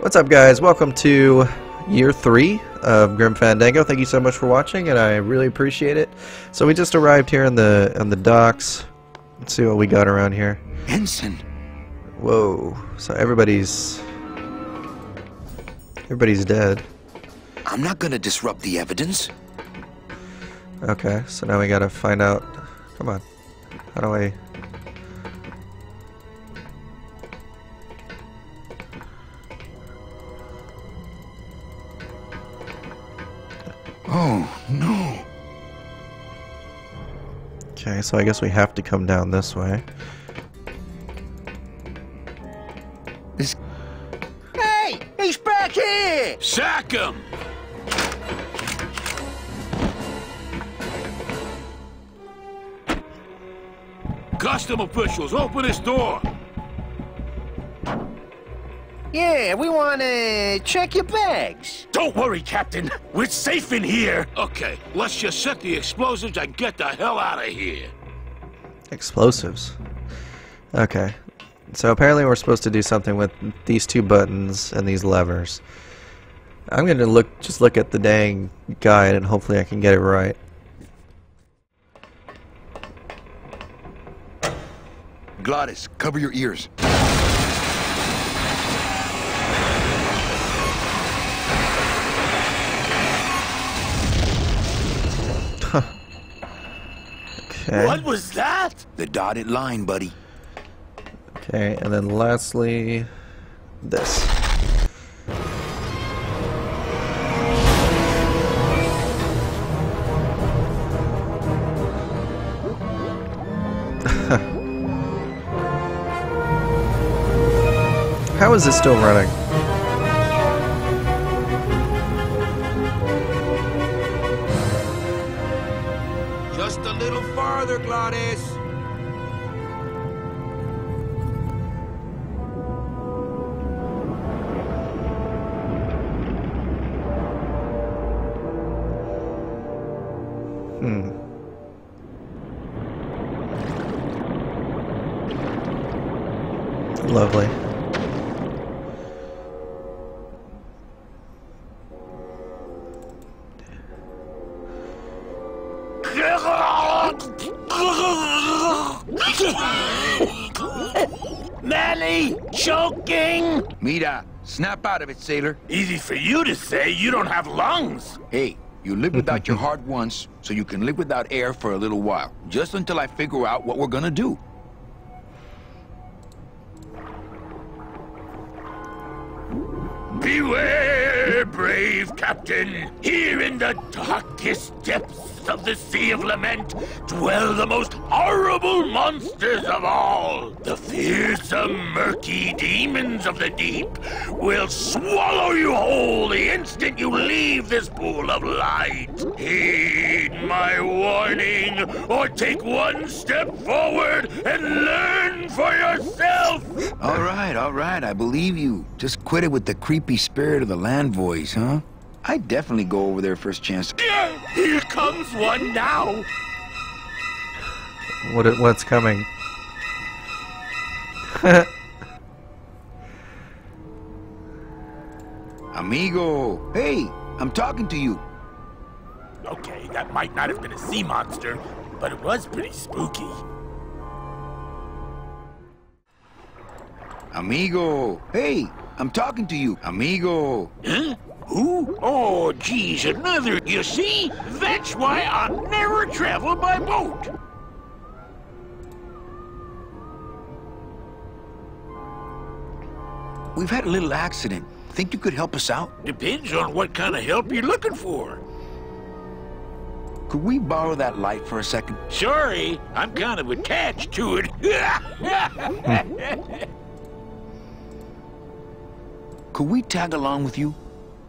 What's up, guys? Welcome to year 3 of Grim Fandango. Thank you so much for watching, and I really appreciate it. So we just arrived here on the docks. Let's see what we got around here. Ensign. Whoa! So everybody's dead. I'm not gonna disrupt the evidence. Okay, so now we gotta find out. Come on. How do I? Oh, no. Okay, so I guess we have to come down this way. Hey! He's back here! Sack him! Custom officials, open this door! Yeah, we want to check your bags. Don't worry, Captain. We're safe in here. Okay, let's just set the explosives and get the hell out of here. Explosives. Okay. So apparently we're supposed to do something with these two buttons and these levers. I'm gonna just look at the dang guide and hopefully I can get it right. Gladys, cover your ears. Okay. What was that? The dotted line, buddy. Okay, and then lastly, this. How is this still running? Just a little farther, Gladys. Lovely. Manny, choking! Mira, snap out of it, sailor. Easy for you to say, you don't have lungs. Hey, you live without your heart once, so you can live without air for a little while. Just until I figure out what we're gonna do. Beware, brave captain! Here in the darkest depths of the Sea of Lament dwell the most horrible monsters of all. The fearsome, murky demons of the deep will swallow you whole the instant you leave this pool of light. Heed my warning, or take one step forward and learn for yourself! All right, I believe you. Just quit it with the creepy spirit of the land voice, huh? I'd definitely go over there first chance. Here comes one now! What's coming? Amigo, hey, I'm talking to you. Okay, that might not have been a sea monster, but it was pretty spooky. Amigo, hey, I'm talking to you. Amigo. Huh? Who? Oh, geez, another. You see? That's why I never travel by boat. We've had a little accident. Think you could help us out? Depends on what kind of help you're looking for. Could we borrow that light for a second? Sorry, I'm kind of attached to it. Could we tag along with you?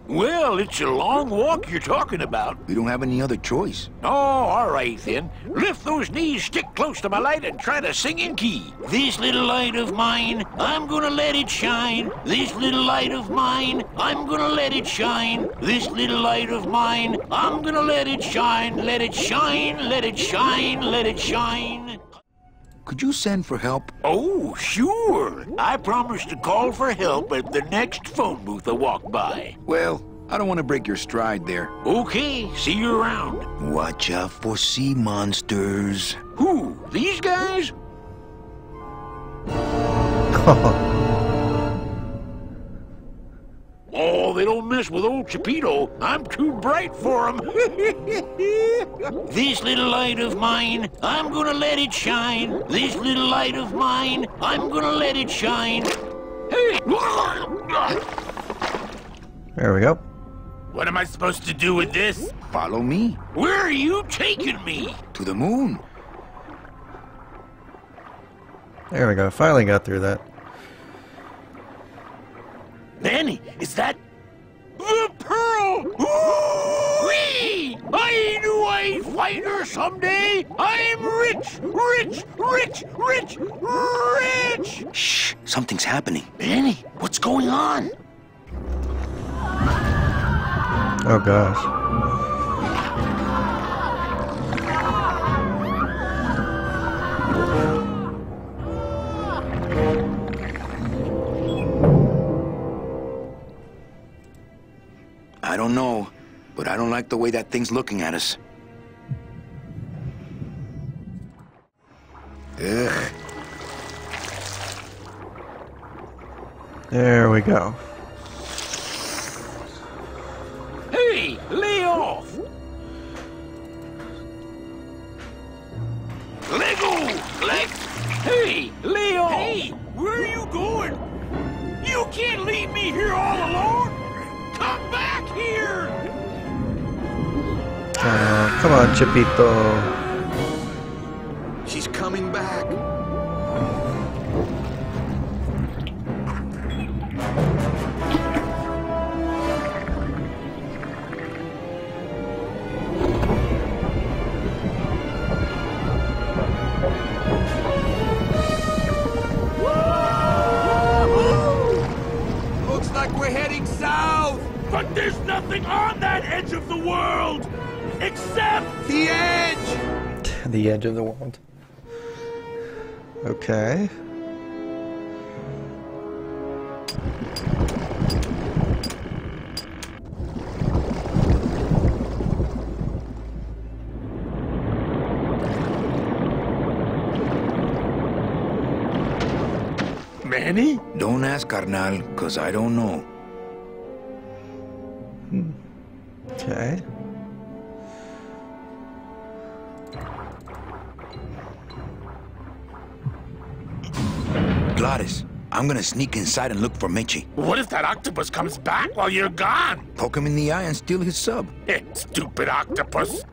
Well, it's a long walk you're talking about. We don't have any other choice. Oh, all right then. Lift those knees, stick close to my light, and try to sing in key. This little light of mine, I'm gonna let it shine. This little light of mine, I'm gonna let it shine. This little light of mine, I'm gonna let it shine. Let it shine, let it shine, let it shine. Could you send for help? Oh, sure. I promise to call for help at the next phone booth I walk by. Well, I don't want to break your stride there. Okay, see you around. Watch out for sea monsters. Who? These guys? Oh, they don't mess with old Chipito. I'm too bright for them. This little light of mine, I'm gonna let it shine. This little light of mine, I'm gonna let it shine. Hey! There we go. What am I supposed to do with this? Follow me. Where are you taking me? To the moon. There we go. Finally got through that. Manny, is that the pearl? Whee! I knew I'd find her someday. I'm rich, rich, rich, rich, rich. Shh, something's happening. Manny, what's going on? Oh gosh. I don't know, but I don't like the way that thing's looking at us. Ugh. There we go. Hey, lay off! Let go! Hey, lay off! Hey, where are you going? You can't leave me here all alone! Come back here! Come on, Chipito. She's coming back. Looks like we're heading south! But there's nothing on that edge of the world! Except The edge! The edge of the world. Okay. Manny? Don't ask, carnal, cause I don't know. Okay. Gladys, I'm gonna sneak inside and look for Michi. What if that octopus comes back while you're gone? Poke him in the eye and steal his sub. Stupid octopus.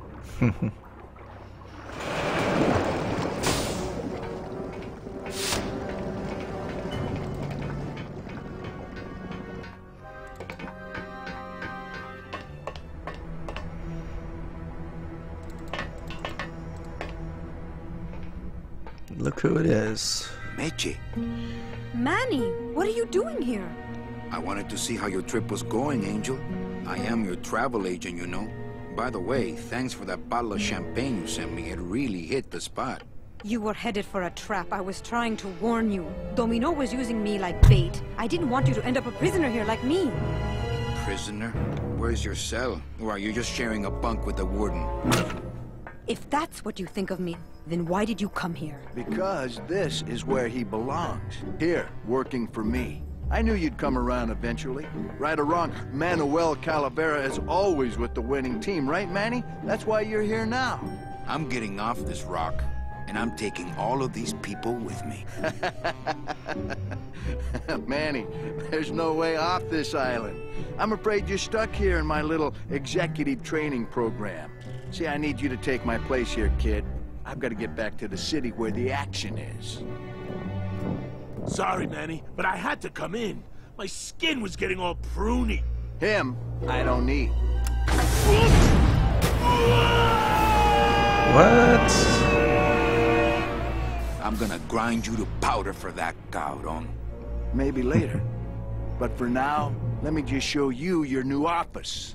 Look who it is. Michi, Manny, what are you doing here? I wanted to see how your trip was going, Angel. I am your travel agent, you know. By the way, thanks for that bottle of champagne you sent me. It really hit the spot. You were headed for a trap. I was trying to warn you. Domino was using me like bait. I didn't want you to end up a prisoner here like me. Prisoner? Where's your cell? Or are you just sharing a bunk with the warden? If that's what you think of me, then why did you come here? Because this is where he belongs. Here, working for me. I knew you'd come around eventually. Right or wrong, Manuel Calavera is always with the winning team, right, Manny? That's why you're here now. I'm getting off this rock, and I'm taking all of these people with me. Manny, there's no way off this island. I'm afraid you're stuck here in my little executive training program. See, I need you to take my place here, kid. I've got to get back to the city where the action is. Sorry, Manny, but I had to come in. My skin was getting all pruny. Him, I don't need. What? I'm gonna grind you to powder for that, cabrón. Maybe later. But for now, let me just show you your new office.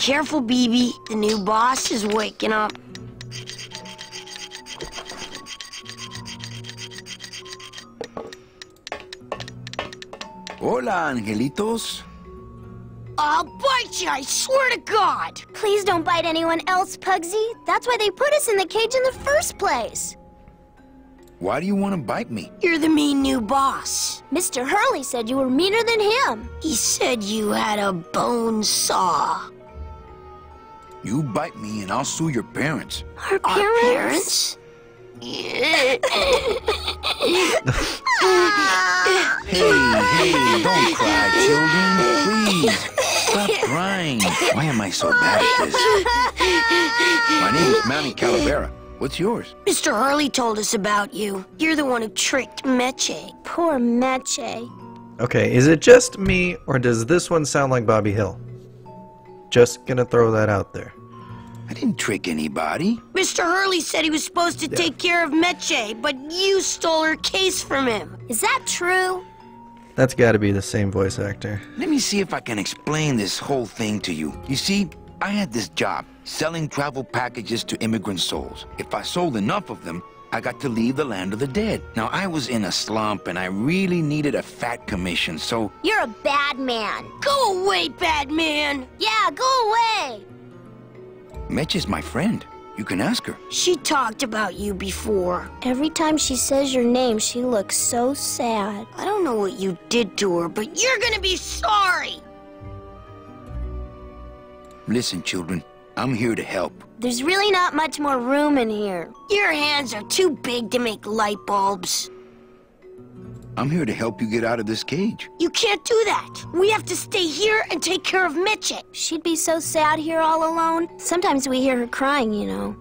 careful, BB. The new boss is waking up. Hola, angelitos. I'll bite you, I swear to God! Please don't bite anyone else, Pugsy. That's why they put us in the cage in the first place. Why do you want to bite me? You're the mean new boss. Mr. Hurley said you were meaner than him. He said you had a bone saw. You bite me and I'll sue your parents. Our parents? Hey, don't cry, children. Please, stop crying. Why am I so bad at this? My name is Manny Calavera. What's yours? Mr. Hurley told us about you. You're the one who tricked Meche. Poor Meche. Okay, is it just me, or does this one sound like Bobby Hill? Just gonna throw that out there. I didn't trick anybody. Mr. Hurley said he was supposed to take care of Meche, but you stole her case from him. Is that true? That's gotta be the same voice actor. Let me see if I can explain this whole thing to you. You see, I had this job, selling travel packages to immigrant souls. If I sold enough of them, I got to leave the land of the dead. Now, I was in a slump, and I really needed a fat commission, so... You're a bad man. Go away, bad man! Yeah, go away! Mitch is my friend. You can ask her. She talked about you before. Every time she says your name, she looks so sad. I don't know what you did to her, but you're gonna be sorry! Listen, children, I'm here to help. There's really not much more room in here. Your hands are too big to make light bulbs. I'm here to help you get out of this cage. You can't do that. We have to stay here and take care of Meche. She'd be so sad here all alone. Sometimes we hear her crying, you know.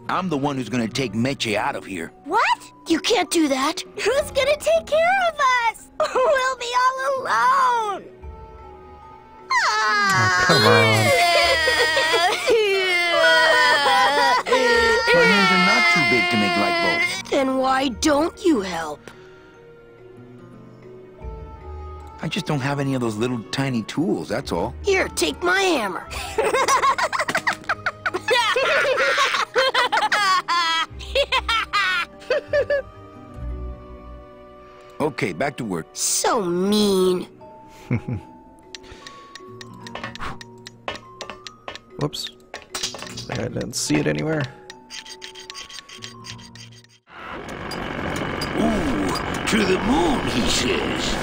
I'm the one who's gonna take Meche out of here. What? You can't do that. Who's gonna take care of us? We'll be all alone. Oh, come on. My hands are not too big to make light bulbs. Then why don't you help? I just don't have any of those little tiny tools, that's all. Here, take my hammer. Okay, back to work. So mean. Whoops. I didn't see it anywhere. Ooh, to the moon, he says.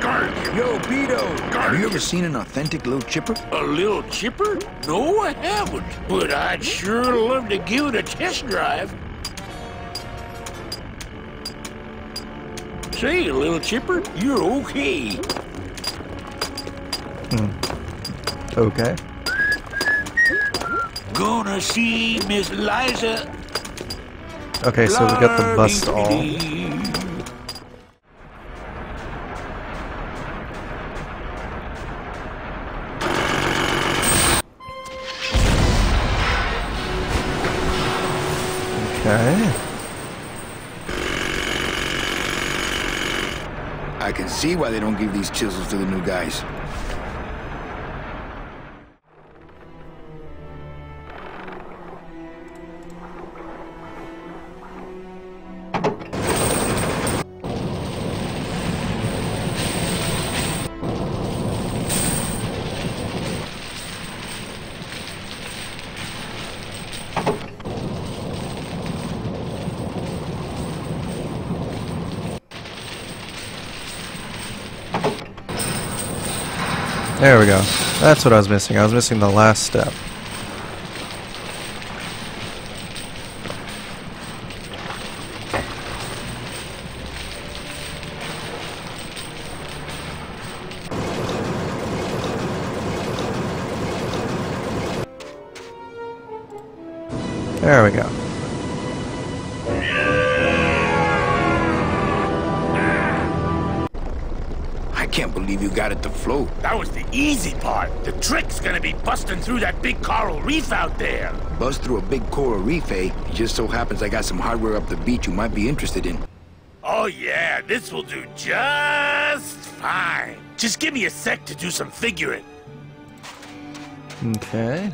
Guardian. Yo, Beto! Have you ever seen an authentic little chipper? A little chipper? No, I haven't. But I'd sure love to give it a test drive. Say, little chipper, you're okay. Okay. Gonna see Miss Liza. Okay, so we got the bus stall. Okay. I can see why they don't give these chisels to the new guys. There we go. That's what I was missing. I was missing the last step. There we go. I can't believe you got it to float. That was the easy part. The trick's gonna be busting through that big coral reef out there. Buzz through a big coral reef, eh? It just so happens I got some hardware up the beach you might be interested in. Oh yeah, this will do just fine. Just give me a sec to do some figuring. Okay.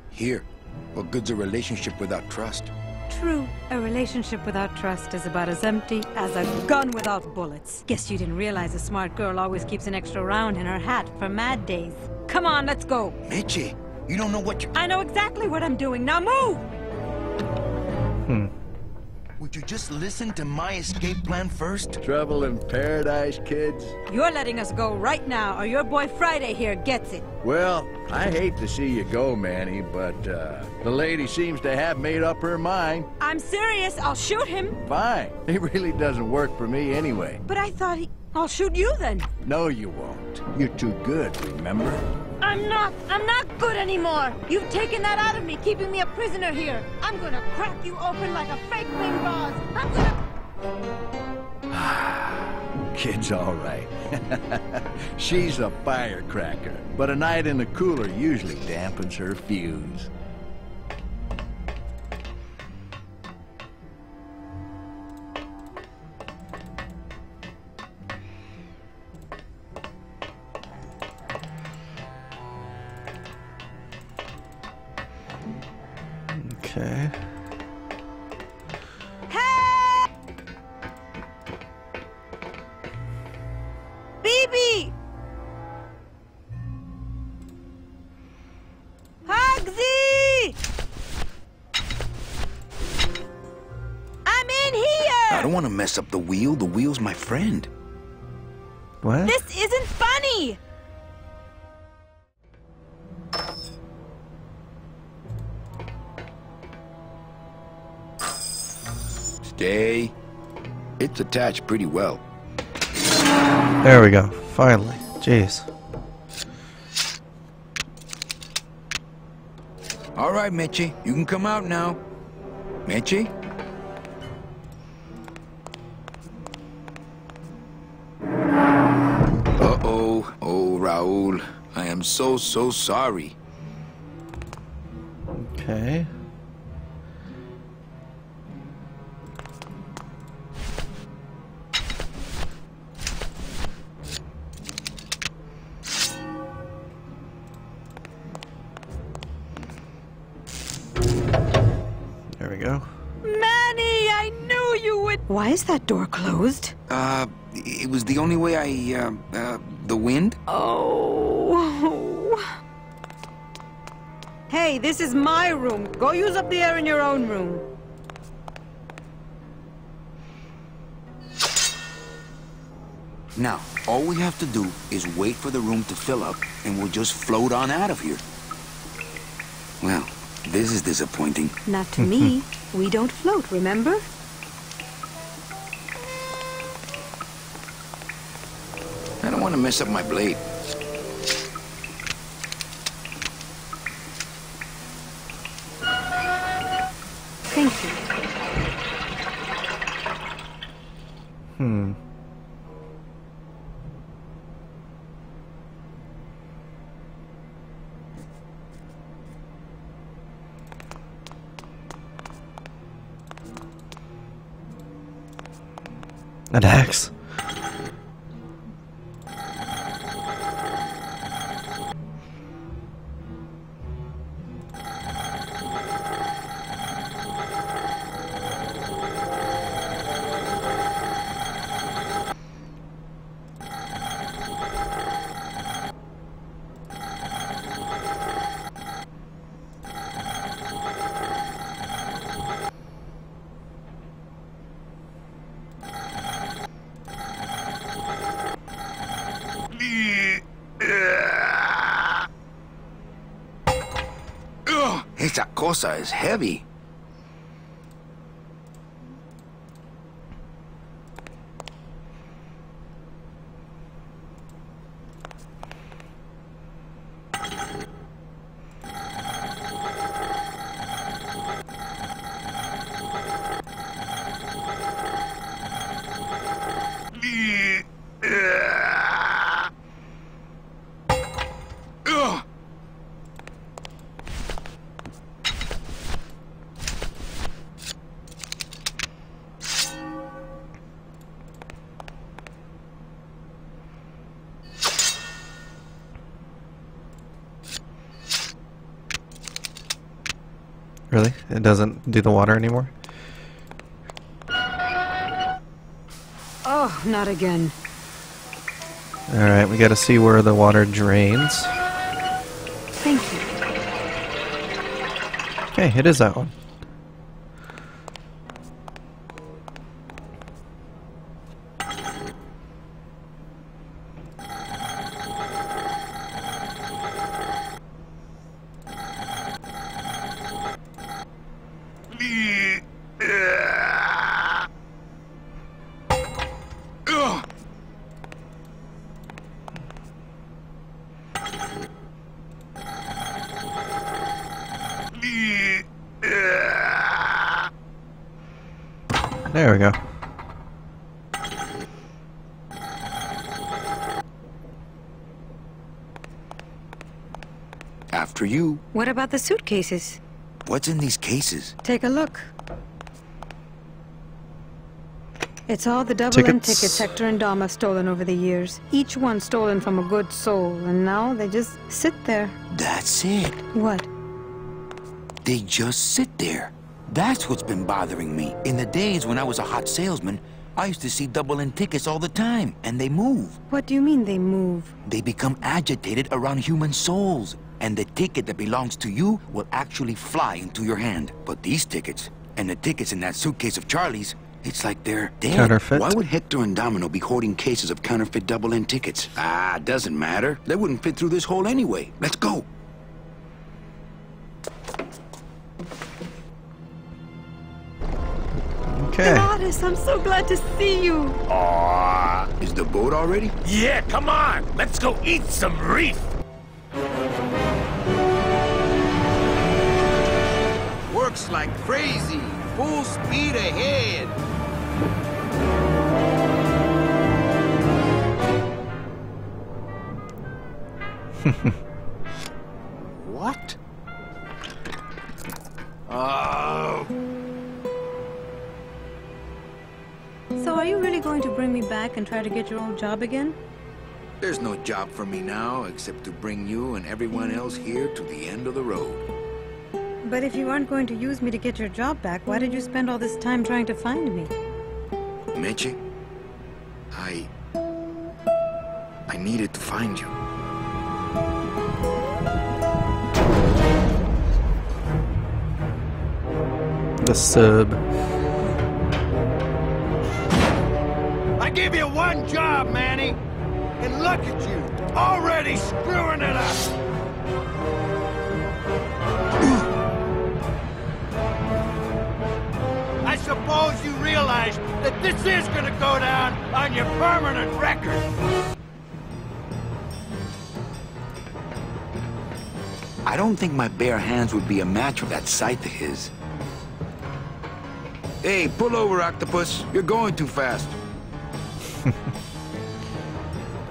Here, what good's a relationship without trust? True, a relationship without trust is about as empty as a gun without bullets. Guess you didn't realize a smart girl always keeps an extra round in her hat for mad days. Come on, let's go. Mitchie, you don't know what you... I know exactly what I'm doing. Now move! Would you just listen to my escape plan first? Trouble in paradise, kids? You're letting us go right now, or your boy Friday here gets it. Well, I hate to see you go, Manny, but the lady seems to have made up her mind. I'm serious. I'll shoot him. Fine. It really doesn't work for me anyway. But I thought I'll shoot you then. No, you won't. You're too good, remember? I'm not good anymore. You've taken that out of me, keeping me a prisoner here. I'm gonna crack you open like a fake wing vase. I'm gonna... Kid's all right. She's a firecracker, but a night in the cooler usually dampens her fuse. Okay. Hey! Bibi! Hugsy! I'm in here! I don't want to mess up the wheel. The wheel's my friend. What? This isn't funny! Stay. It's attached pretty well. There we go. Finally. Jeez. All right, Mitchie. You can come out now. Mitchie? Uh-oh. Oh, Raul. I am so sorry. Okay. There we go. Manny, I knew you would... Why is that door closed? It was the only way the wind? Oh. Hey, this is my room. Go use up the air in your own room. Now, all we have to do is wait for the room to fill up, and we'll just float on out of here. Well, this is disappointing. Not to me. We don't float, remember? I don't want to mess up my blade. Thank you. An axe. Esa cosa is heavy. Really? It doesn't do the water anymore? Oh, not again. Alright, we gotta see where the water drains. Thank you. Okay, it is that one. There we go. After you. What about the suitcases? What's in these cases? Take a look. It's all the double-in tickets Hector and Dom have stolen over the years. Each one stolen from a good soul, and now they just sit there. That's it. What? They just sit there. That's what's been bothering me. In the days when I was a hot salesman, I used to see double-in tickets all the time, and they move. What do you mean they move? They become agitated around human souls, and the ticket that belongs to you will actually fly into your hand. But these tickets, and the tickets in that suitcase of Charlie's, it's like they're dead. Counterfeit? Why would Hector and Domino be hoarding cases of counterfeit double-in tickets? Ah, doesn't matter. They wouldn't fit through this hole anyway. Let's go. Okay. Goddess, I'm so glad to see you. Aw. Is the boat already? Yeah, come on. Let's go eat some reef. Works like crazy. Full speed ahead. What? Oh. So are you really going to bring me back and try to get your old job again? There's no job for me now except to bring you and everyone else here to the end of the road. But if you aren't going to use me to get your job back, why did you spend all this time trying to find me? Meche, I needed to find you. The sub. I give you one job, Manny. And look at you, already screwing it up. I suppose you realize that this is gonna go down on your permanent record. I don't think my bare hands would be a match for that scythe of his. Hey, pull over, Octopus. You're going too fast.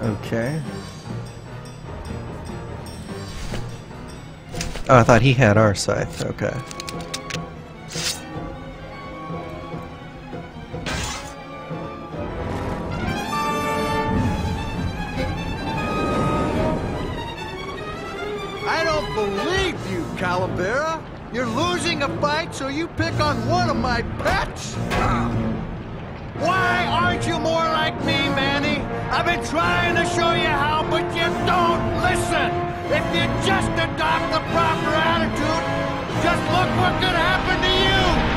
Okay. Oh, I thought he had our scythe. Okay. I don't believe you, Calavera. You're losing a fight, so you pick on one of my pets? Why aren't you more like me, Manny? I've been trying to show you how, but you don't listen. If you just adopt the proper attitude, just look what could happen to you.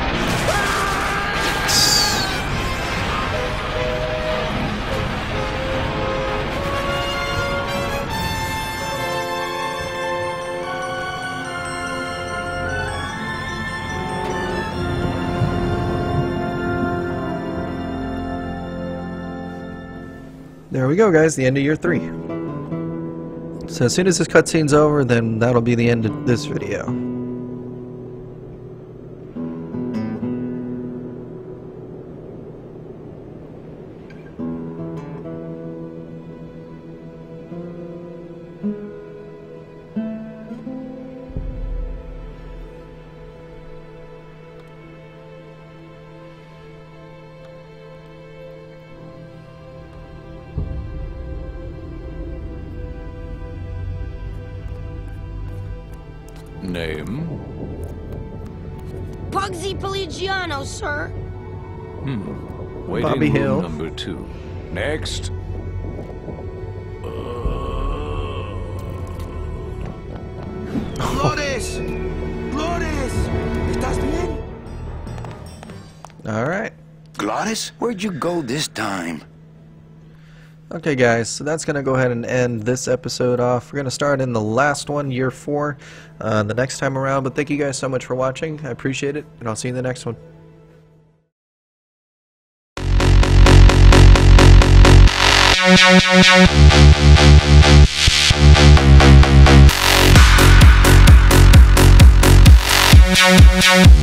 There we go, guys. The end of year 3. So as soon as this cutscene's over, then that'll be the end of this video. Name? Pugsy Poligiano, sir. Waiting Bobby room Hill. number 2. Next. Flores! Flores! ¿Estás bien? Alright. Glottis, where'd you go this time? Okay guys, so that's going to go ahead and end this episode off. We're going to start in the last one, year 4, the next time around. But thank you guys so much for watching. I appreciate it, and I'll see you in the next one. We'll be right back.